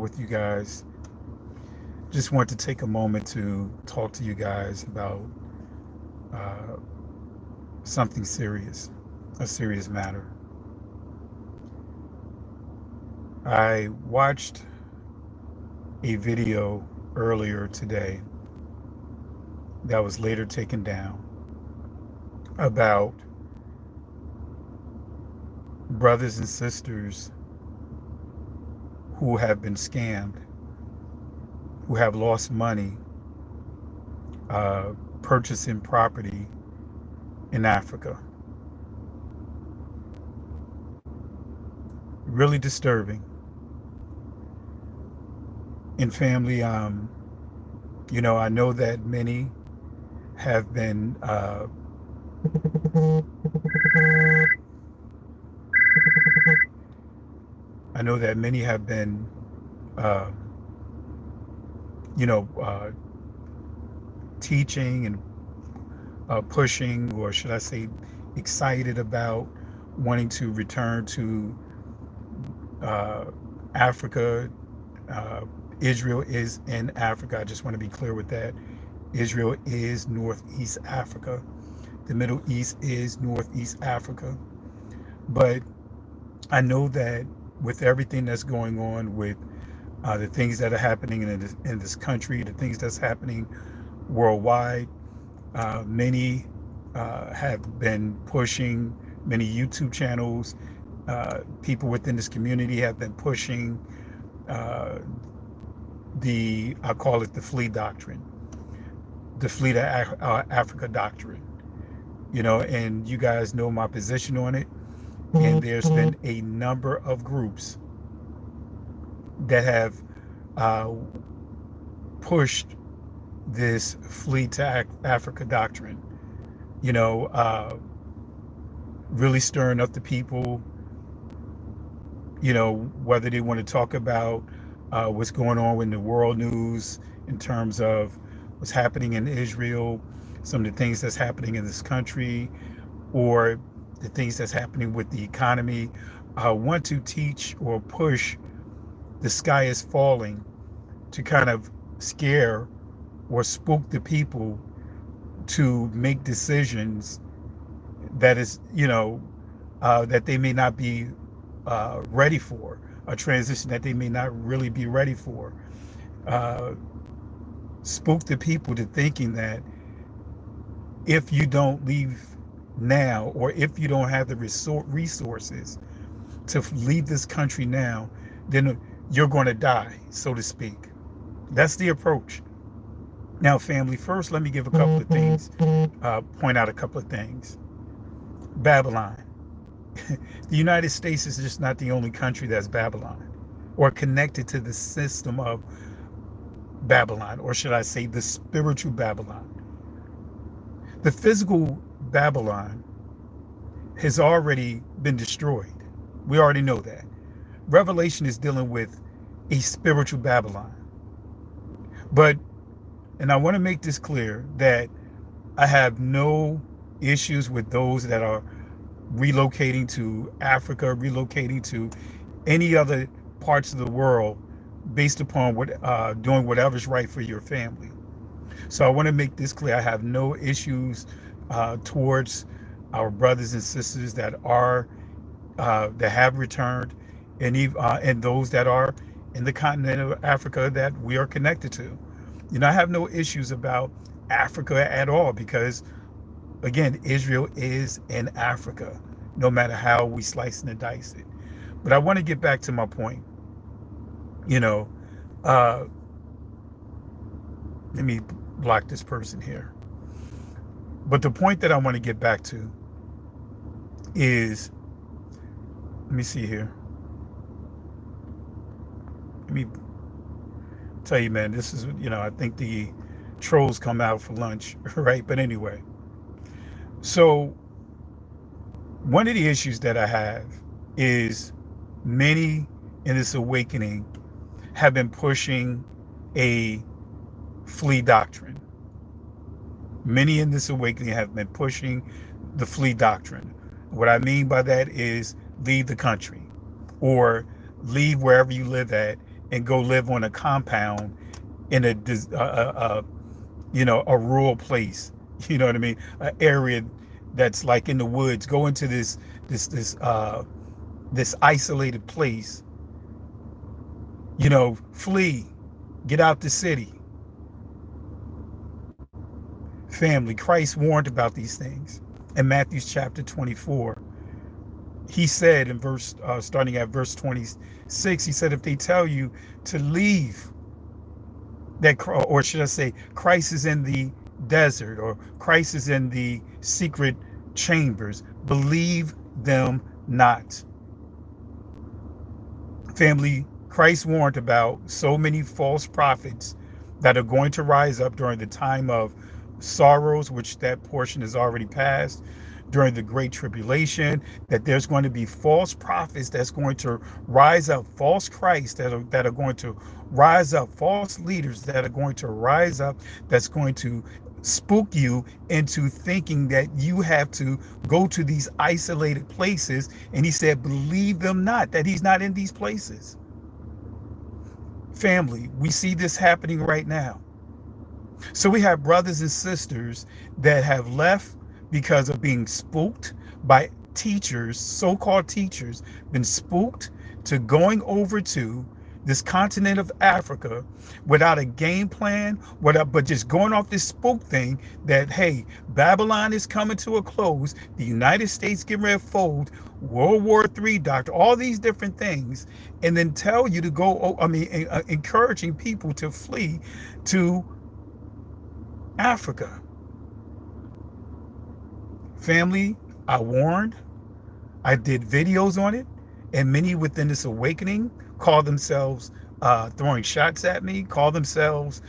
with you guys. Just want to take a moment to talk to you guys about uh, something serious, a serious matter. I watched a video earlier today that was later taken down about brothers and sisters who have been scammed, who have lost money uh, purchasing property in Africa. Really disturbing. In family, I know that many have been, I know that many have been, uh, you know, uh, teaching and pushing, or should I say, excited about wanting to return to uh, Africa. Uh, Israel is in Africa. I just want to be clear with that. Israel is Northeast Africa. The Middle East is Northeast Africa. But I know that with everything that's going on, with the things that are happening in this country, the things that's happening worldwide, many have been pushing, many YouTube channels, people within this community have been pushing uh, I call it the flee doctrine, the flee to Africa doctrine, and you guys know my position on it. And there's been a number of groups that have uh, pushed this flee to Africa doctrine, you know, uh, really stirring up the people, whether they want to talk about what's going on in the world news in terms of what's happening in Israel, some of the things that's happening in this country, or the things that's happening with the economy, want to teach or push the sky is falling to kind of scare or spook the people to make decisions that is, that they may not be ready for, a transition that they may not really be ready for. Uh, Spook the people to thinking that if you don't leave now, or if you don't have the resources to leave this country now, then you're going to die, so to speak. That's the approach. Now, family, first, let me give a couple of things, point out a couple of things. Babylon. The United States is just not the only country that's Babylon, or connected to the system of Babylon, or should I say the spiritual Babylon. The physical Babylon has already been destroyed. We already know that. Revelation is dealing with a spiritual Babylon. But, and I want to make this clear, that I have no issues with those that are relocating to Africa, relocating to any other parts of the world based upon doing whatever's right for your family. So I want to make this clear. I have no issues towards our brothers and sisters that have returned, and those that are in the continent of Africa that we are connected to. I have no issues about Africa at all, because again, Israel is in Africa, no matter how we slice and dice it. But I want to get back to my point. Uh, let me block this person here. But the point that I want to get back to is, let me see here. Let me tell you, man, this is, I think the trolls come out for lunch, right? But anyway, so one of the issues that I have is many in this awakening have been pushing a flee doctrine. Many in this awakening have been pushing the flee doctrine. What I mean by that is leave the country, or leave wherever you live at and go live on a compound in a rural place. You know what I mean? An area that's like in the woods. Go into this isolated place. Flee, get out the city. Family, Christ warned about these things in Matthew chapter 24. He said in starting at verse 26, he said, if they tell you to leave, or should I say, Christ is in the desert, or Christ is in the secret chambers, believe them not. Family, Christ warned about so many false prophets that are going to rise up during the time of sorrows, which that portion is already past, during the great tribulation, that there's going to be false prophets that's going to rise up, false Christs that are going to rise up, false leaders that are going to rise up, that's going to spook you into thinking that you have to go to these isolated places. And he said, believe them not, that he's not in these places. Family, we see this happening right now. So we have brothers and sisters that have left because of being spooked by teachers, so-called teachers, been spooked to going over to this continent of Africa without a game plan, but just going off this spook thing that, hey, Babylon is coming to a close, the United States getting ready to fold, World War III doctor, all these different things, and then tell you to go, encouraging people to flee to Africa. Family, I warned, I did videos on it, and many within this awakening call themselves throwing shots at me, call themselves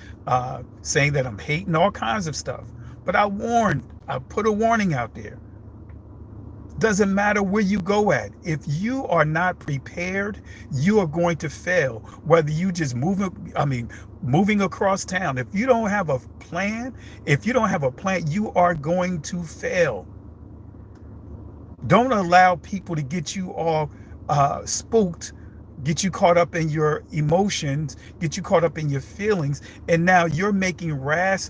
saying that I'm hating, all kinds of stuff. But I warned, I put a warning out there. Doesn't matter where you go at. If you are not prepared, you are going to fail. Whether you just moving across town. If you don't have a plan, you are going to fail. Don't allow people to get you all spooked, get you caught up in your emotions, get you caught up in your feelings, and now you're making rash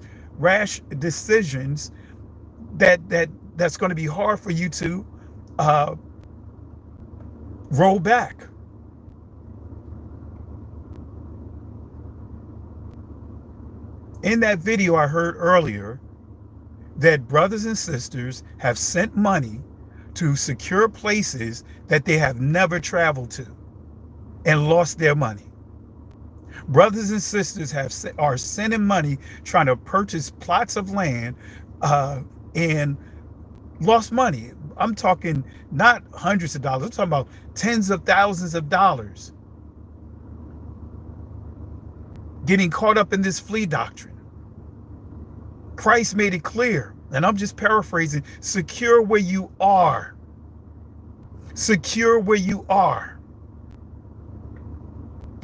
decisions that's going to be hard for you to roll back. In that video I heard earlier that brothers and sisters have sent money to secure places that they have never traveled to and lost their money. Brothers and sisters are sending money trying to purchase plots of land and lost money. I'm talking not hundreds of dollars, I'm talking about tens of thousands of dollars. Getting caught up in this flea doctrine. Christ made it clear, and I'm just paraphrasing, secure where you are. Secure where you are.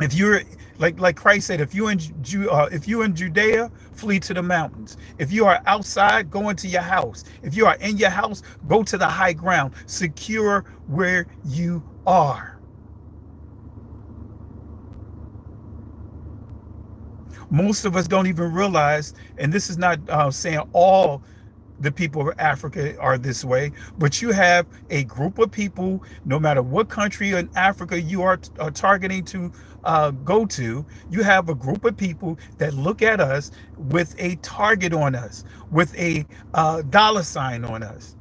If you're like Christ said, if you're in Judea, flee to the mountains. If you are outside, go into your house. If you are in your house, go to the high ground. Secure where you are. Most of us don't even realize, and this is not saying all the people of Africa are this way, but you have a group of people, no matter what country in Africa you are targeting to go to, you have a group of people that look at us with a target on us, with a dollar sign on us.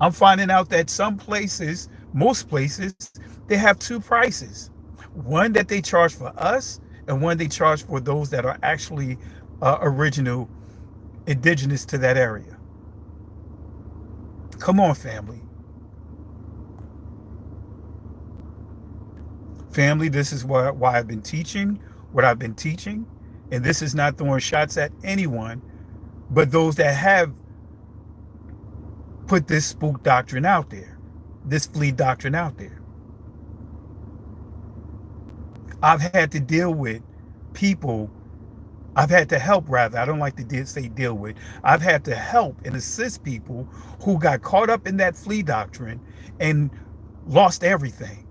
I'm finding out that some places, most places, they have two prices. One that they charge for us, and one they charge for those that are actually indigenous to that area. Come on, family. Family, this is why I've been teaching what I've been teaching. And this is not throwing shots at anyone, but those that have put this spook doctrine out there, this flea doctrine out there. I've had to deal with people, I've had to help, rather, I don't like to say deal with, I've had to help and assist people who got caught up in that flea doctrine and lost everything.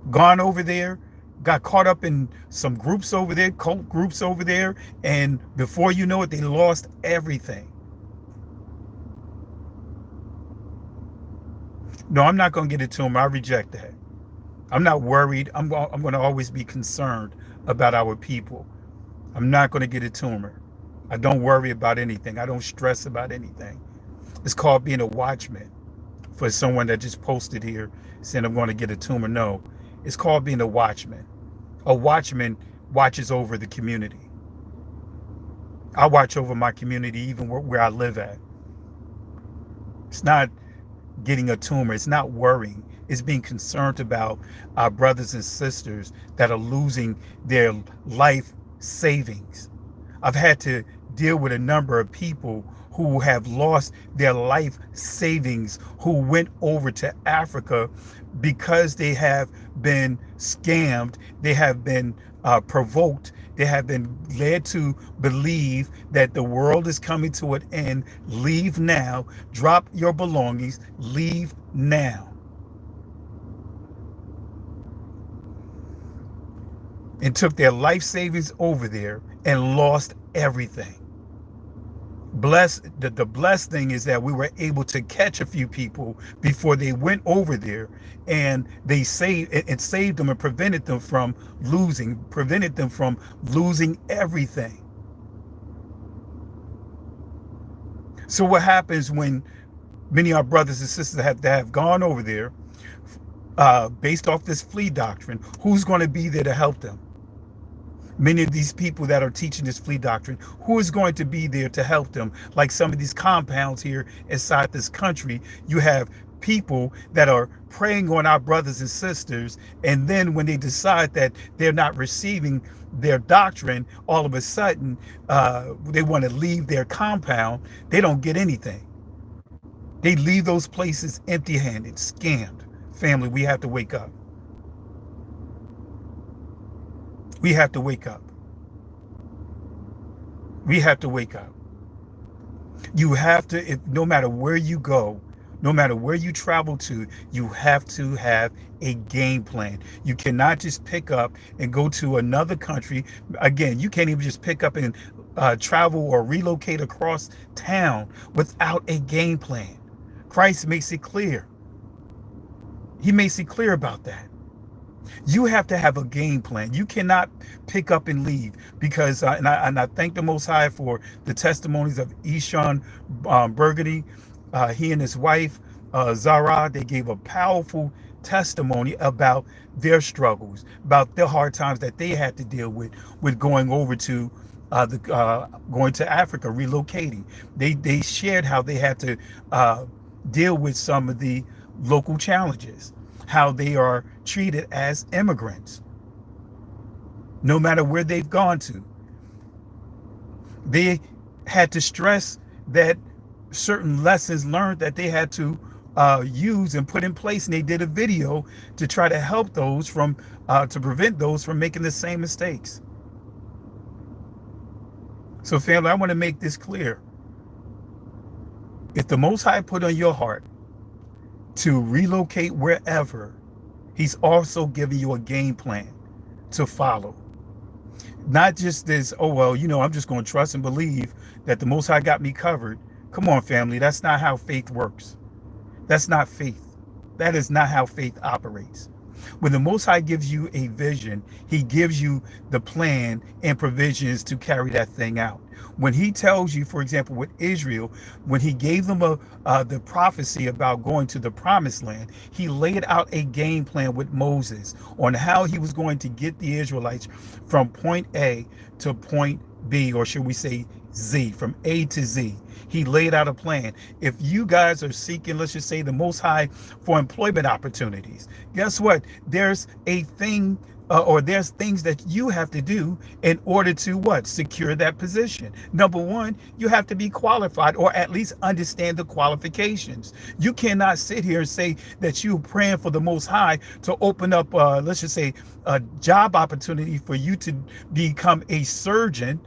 Gone over there, got caught up in some groups over there, cult groups over there, and before you know it, they lost everything. No, I'm not going to get a tumor. I reject that. I'm not worried. I'm going to always be concerned about our people. I'm not going to get a tumor. I don't worry about anything. I don't stress about anything. It's called being a watchman. For someone that just posted here saying I'm going to get a tumor, no. It's called being a watchman. A watchman watches over the community. I watch over my community even where I live at. It's not getting a tumor. It's not worrying. It's being concerned about our brothers and sisters that are losing their life savings. I've had to deal with a number of people who have lost their life savings, who went over to Africa because they have been scammed, they have been provoked, they have been led to believe that the world is coming to an end. Leave now, drop your belongings, leave now. And took their life savings over there and lost everything. The blessed thing is that we were able to catch a few people before they went over there, and they saved them and prevented them from losing everything. So what happens when many of our brothers and sisters have gone over there based off this flea doctrine? Who's going to be there to help them? Many of these people that are teaching this flea doctrine, who is going to be there to help them? Like some of these compounds here inside this country, you have people that are preying on our brothers and sisters, and then when they decide that they're not receiving their doctrine, all of a sudden they want to leave their compound. They don't get anything. They leave those places empty-handed, scammed. Family, we have to wake up. We have to wake up. We have to wake up. You have to, no matter where you go, no matter where you travel to, you have to have a game plan. You cannot just pick up and go to another country. Again, you can't even just pick up and travel or relocate across town without a game plan. Christ makes it clear. He makes it clear about that. You have to have a game plan. You cannot pick up and leave because, and I thank the Most High for the testimonies of Eshawn Burgundy. He and his wife, Zara, they gave a powerful testimony about their struggles, about the hard times that they had to deal with going over to going to Africa, relocating. They shared how they had to deal with some of the local challenges, how they are treated as immigrants, no matter where they've gone to. They had to stress that certain lessons learned that they had to use and put in place, and they did a video to try to help those from, to prevent those from making the same mistakes. So family, I want to make this clear. If the Most High put on your heart to relocate wherever, he's also giving you a game plan to follow. Not just this, oh, well, I'm just going to trust and believe that the Most High got me covered. Come on, family. That's not how faith works. That's not faith. That is not how faith operates. When the Most High gives you a vision, he gives you the plan and provisions to carry that thing out. When he tells you, for example, with Israel, when he gave them the prophecy about going to the promised land, he laid out a game plan with Moses on how he was going to get the Israelites from point A to point B, or should we say Z, from A to Z. He laid out a plan. If you guys are seeking, let's just say, the Most High for employment opportunities, guess what? There's a thing or there's things that you have to do in order to what? Secure that position. Number one, you have to be qualified, or at least understand the qualifications. You cannot sit here and say that you're praying for the Most High to open up, let's just say, a job opportunity for you to become a surgeon,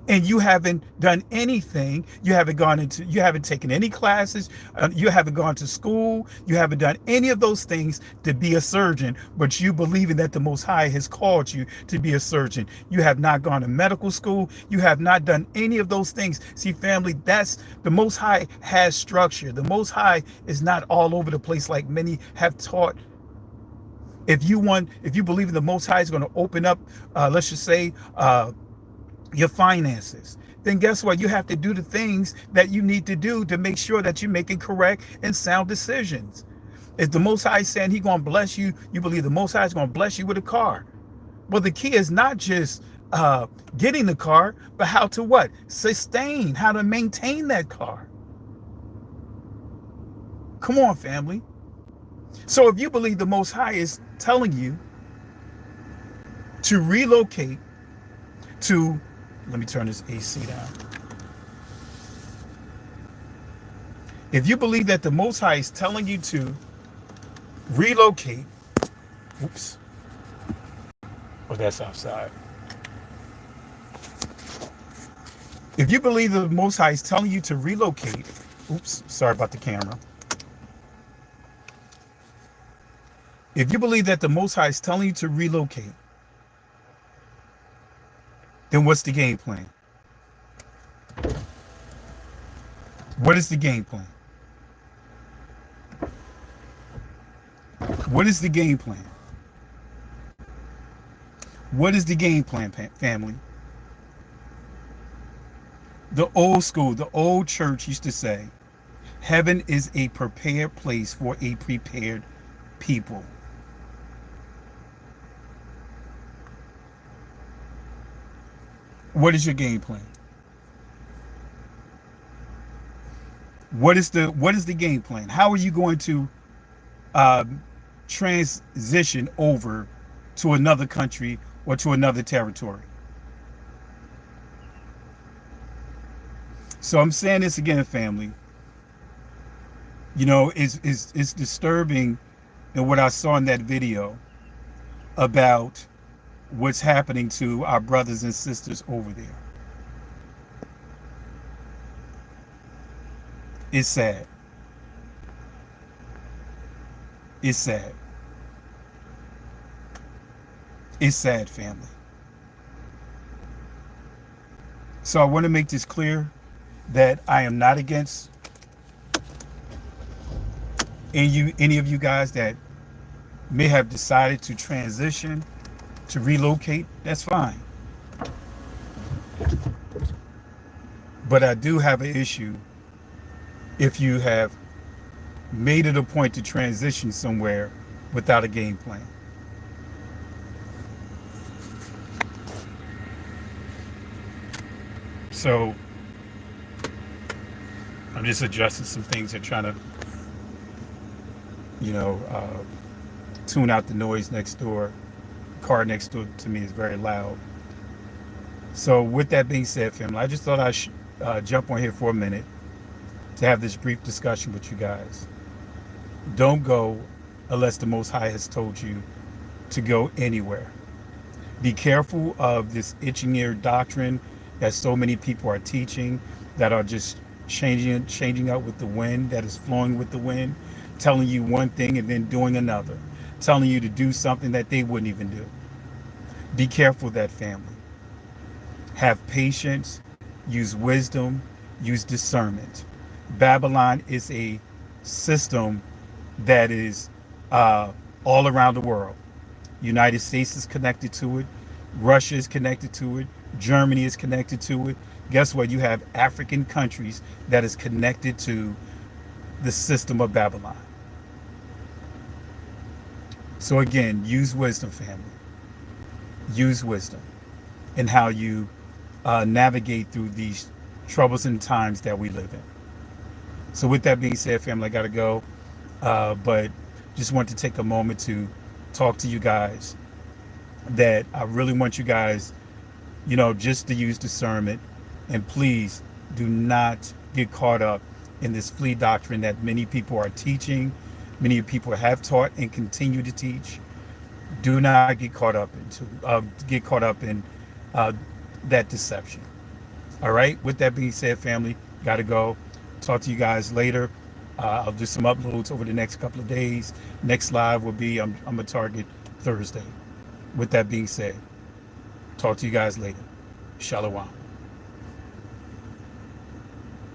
and you haven't done anything. You haven't taken any classes. You haven't gone to school. You haven't done any of those things to be a surgeon, but you believing that the Most High has called you to be a surgeon. You have not gone to medical school. You have not done any of those things. See, family, that's the Most High has structure. The Most High is not all over the place like many have taught. If you believe in the Most High is going to open up, let's just say, your finances, then guess what? You have to do the things that you need to do to make sure that you're making correct and sound decisions. If the Most High is saying He's going to bless you, you believe the Most High is going to bless you with a car. Well, the key is not just getting the car, but how to what? Sustain, how to maintain that car. Come on, family. So if you believe the Most High is telling you to relocate to, let me turn this AC down. If you believe that the Most High is telling you to relocate, oops, well, that's outside. If you believe the Most High is telling you to relocate, oops, sorry about the camera. If you believe that the Most High is telling you to relocate, then what's the game plan? What is the game plan? What is the game plan? What is the game plan, family? The old school, the old church used to say, heaven is a prepared place for a prepared people. What is your game plan? What is the game plan? How are you going to transition over to another country or to another territory? So I'm saying this again, family. You know, it's disturbing in what I saw in that video about what's happening to our brothers and sisters over there. It's sad. It's sad. It's sad, family. So I want to make this clear that I am not against any of you guys that may have decided to transition, to relocate. That's fine. But I do have an issue if you have made it a point to transition somewhere without a game plan. So I'm just adjusting some things and trying to, tune out the noise next door. The car next door to me is very loud. So with that being said, family, I just thought I should jump on here for a minute to have this brief discussion with you guys. Don't go unless the Most High has told you to go anywhere. Be careful of this itching ear doctrine that so many people are teaching, that are just changing out with the wind, that is flowing with the wind, telling you one thing and then doing another, telling you to do something that they wouldn't even do. Be careful of that, family. Have patience, use wisdom, use discernment. Babylon is a system that is all around the world. United States is connected to it. Russia is connected to it. Germany is connected to it. Guess what? You have African countries that is connected to the system of Babylon. So again, use wisdom, family. Use wisdom in how you navigate through these troublesome times that we live in. So with that being said, family, I got to go. But just want to take a moment to talk to you guys that I really want you guys, just to use discernment. And please do not get caught up in this flea doctrine that many people are teaching, many people have taught and continue to teach. Do not get caught up in that deception. All right. With that being said, family, got to go. Talk to you guys later. I'll do some uploads over the next couple of days. Next live will be I'm a target Thursday. With that being said, talk to you guys later. Shalom.